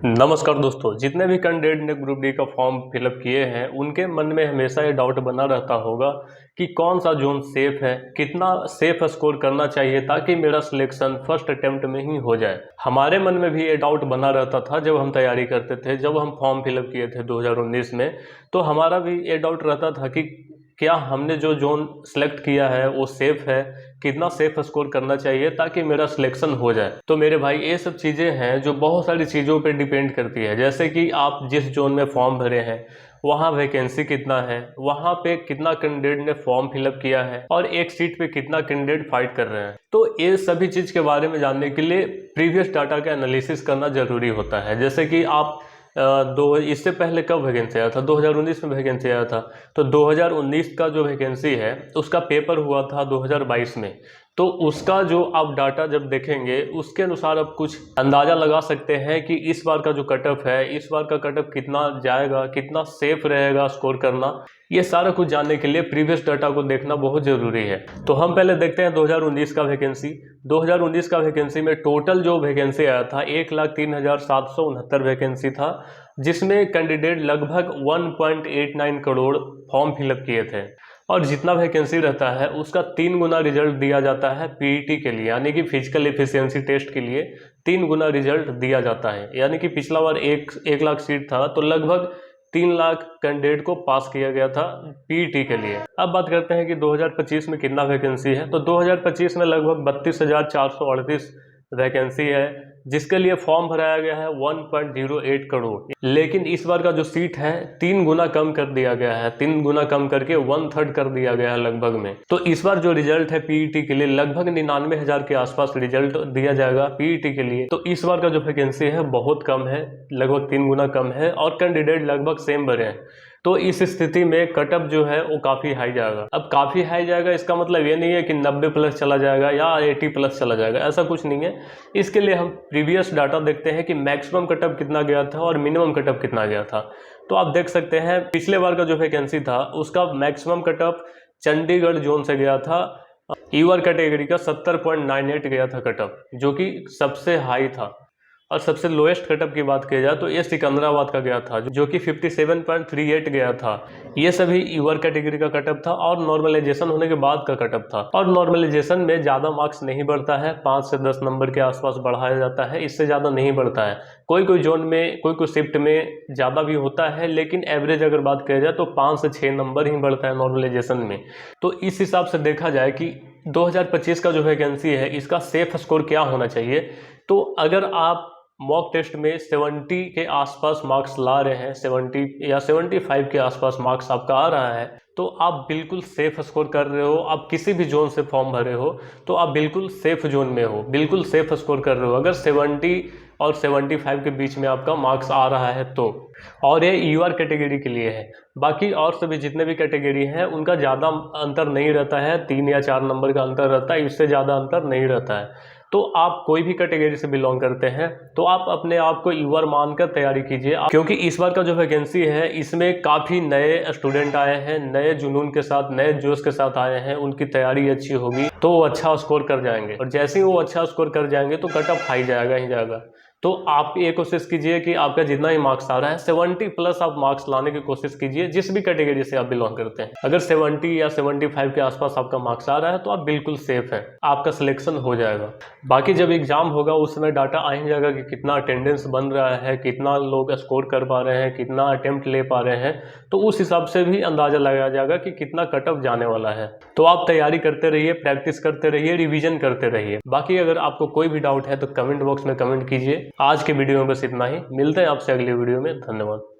नमस्कार दोस्तों, जितने भी कैंडिडेट ने ग्रुप डी का फॉर्म फिलअप किए हैं उनके मन में हमेशा ये डाउट बना रहता होगा कि कौन सा जोन सेफ है, कितना सेफ स्कोर करना चाहिए ताकि मेरा सिलेक्शन फर्स्ट अटेम्प्ट में ही हो जाए। हमारे मन में भी ये डाउट बना रहता था जब हम तैयारी करते थे, जब हम फॉर्म फिलअप किए थे 2019 में, तो हमारा भी ये डाउट रहता था कि क्या हमने जो जोन सेलेक्ट किया है वो सेफ है, कितना सेफ स्कोर करना चाहिए ताकि मेरा सिलेक्शन हो जाए। तो मेरे भाई ये सब चीज़ें हैं जो बहुत सारी चीज़ों पे डिपेंड करती है, जैसे कि आप जिस जोन में फॉर्म भरे हैं वहाँ वैकेंसी कितना है, वहाँ पे कितना कैंडिडेट ने फॉर्म फिलअप किया है और एक सीट पे कितना कैंडिडेट फाइट कर रहे हैं। तो ये सभी चीज़ के बारे में जानने के लिए प्रीवियस डाटा का एनालिसिस करना ज़रूरी होता है। जैसे कि आप इससे पहले कब वैकेंसी आया था, 2019 में वैकेंसी आया था, तो 2019 का जो वैकेंसी है उसका पेपर हुआ था 2022 में। तो उसका जो आप डाटा जब देखेंगे उसके अनुसार आप कुछ अंदाज़ा लगा सकते हैं कि इस बार का जो कटअप है, इस बार का कटअप कितना जाएगा, कितना सेफ रहेगा स्कोर करना। ये सारा कुछ जानने के लिए प्रीवियस डाटा को देखना बहुत ज़रूरी है। तो हम पहले देखते हैं 2019 का वैकेंसी। 2019 का वैकेंसी में टोटल जो वैकेंसी आया था 1,03,769 वैकेंसी था, जिसमें कैंडिडेट लगभग 1.89 करोड़ फॉर्म फिलअप किए थे। और जितना वैकेंसी रहता है उसका 3 गुना रिजल्ट दिया जाता है पीईटी के लिए, यानी कि फिजिकल एफिशिएंसी टेस्ट के लिए 3 गुना रिजल्ट दिया जाता है। यानी कि पिछला बार 1 लाख सीट था तो लगभग 3 लाख कैंडिडेट को पास किया गया था पीईटी के लिए। अब बात करते हैं कि 2025 में कितना वैकेंसी है। तो 2025 में लगभग 32,438 वैकेंसी है, जिसके लिए फॉर्म भराया गया है 1.08 करोड़। लेकिन इस बार का जो सीट है 3 गुना कम कर दिया गया है, 3 गुना कम करके 1/3 कर दिया गया है लगभग में। तो इस बार जो रिजल्ट है पीईटी के लिए लगभग 99,000 के आसपास रिजल्ट दिया जाएगा पीईटी के लिए। तो इस बार का जो वैकेंसी है बहुत कम है, लगभग 3 गुना कम है और कैंडिडेट लगभग सेम भरे हैं। तो इस स्थिति में कटअप जो है वो काफ़ी हाई जाएगा। अब काफ़ी हाई जाएगा इसका मतलब ये नहीं है कि 90 प्लस चला जाएगा या 80 प्लस चला जाएगा, ऐसा कुछ नहीं है। इसके लिए हम प्रीवियस डाटा देखते हैं कि मैक्सिमम कटअप कितना गया था और मिनिमम कटअप कितना गया था। तो आप देख सकते हैं पिछले बार का जो वैकेंसी था उसका मैक्सिमम कटअप चंडीगढ़ जोन से गया था, ईवर कैटेगरी का 70.98 गया था कटअप, जो कि सबसे हाई था। और सबसे लोएस्ट कटअप की बात की जाए तो ये सिकंदराबाद का गया था, जो कि 57.38 गया था। ये सभी ईवर कैटेगरी का कटअप था और नॉर्मलाइजेशन होने के बाद का कटअप था। और नॉर्मलाइजेशन में ज़्यादा मार्क्स नहीं बढ़ता है, 5 से 10 नंबर के आसपास बढ़ाया जाता है, इससे ज़्यादा नहीं बढ़ता है। कोई कोई जोन में, कोई कोई शिफ्ट में ज़्यादा भी होता है, लेकिन एवरेज अगर बात की जाए तो 5 से 6 नंबर ही बढ़ता है नॉर्मलाइजेशन में। तो इस हिसाब से देखा जाए कि 2025 का जो वैकेंसी है इसका सेफ स्कोर क्या होना चाहिए। तो अगर आप मॉक टेस्ट में 70 के आसपास मार्क्स ला रहे हैं, 70 या 75 के आसपास मार्क्स आपका आ रहा है, तो आप बिल्कुल सेफ स्कोर कर रहे हो। आप किसी भी जोन से फॉर्म भरे हो तो आप बिल्कुल सेफ जोन में हो, बिल्कुल सेफ स्कोर कर रहे हो अगर 70 और 75 के बीच में आपका मार्क्स आ रहा है तो। और ये यूआर कैटेगरी के लिए है, बाकी और सभी जितने भी कैटेगरी हैं उनका ज़्यादा अंतर नहीं रहता है, 3 या 4 नंबर का अंतर रहता है, इससे ज़्यादा अंतर नहीं रहता है। तो आप कोई भी कैटेगरी से बिलोंग करते हैं तो आप अपने आप को यूआर मानकर तैयारी कीजिए, क्योंकि इस बार का जो वैकेंसी है इसमें काफ़ी नए स्टूडेंट आए हैं, नए जुनून के साथ, नए जोश के साथ आए हैं। उनकी तैयारी अच्छी होगी तो वो अच्छा स्कोर कर जाएंगे, और जैसे ही वो अच्छा स्कोर कर जाएंगे तो कटअप हाई जाएगा ही जाएगा। तो आप ये कोशिश कीजिए कि आपका जितना ही मार्क्स आ रहा है 70 प्लस आप मार्क्स लाने की कोशिश कीजिए, जिस भी कैटेगरी से आप बिलोंग करते हैं। अगर 70 या 75 के आसपास आपका मार्क्स आ रहा है तो आप बिल्कुल सेफ है, आपका सिलेक्शन हो जाएगा। बाकी जब एग्जाम होगा उस समय डाटा आ ही जाएगा कि कितना अटेंडेंस बन रहा है, कितना लोग स्कोर कर पा रहे हैं, कितना अटेम्प्ट ले पा रहे हैं, तो उस हिसाब से भी अंदाजा लगाया जाएगा कि कितना कटअप जाने वाला है। तो आप तैयारी करते रहिए, प्रैक्टिस करते रहिए, रिवीजन करते रहिए। बाकी अगर आपको कोई भी डाउट है तो कमेंट बॉक्स में कमेंट कीजिए। आज के वीडियो में बस इतना ही, मिलते हैं आपसे अगली वीडियो में। धन्यवाद।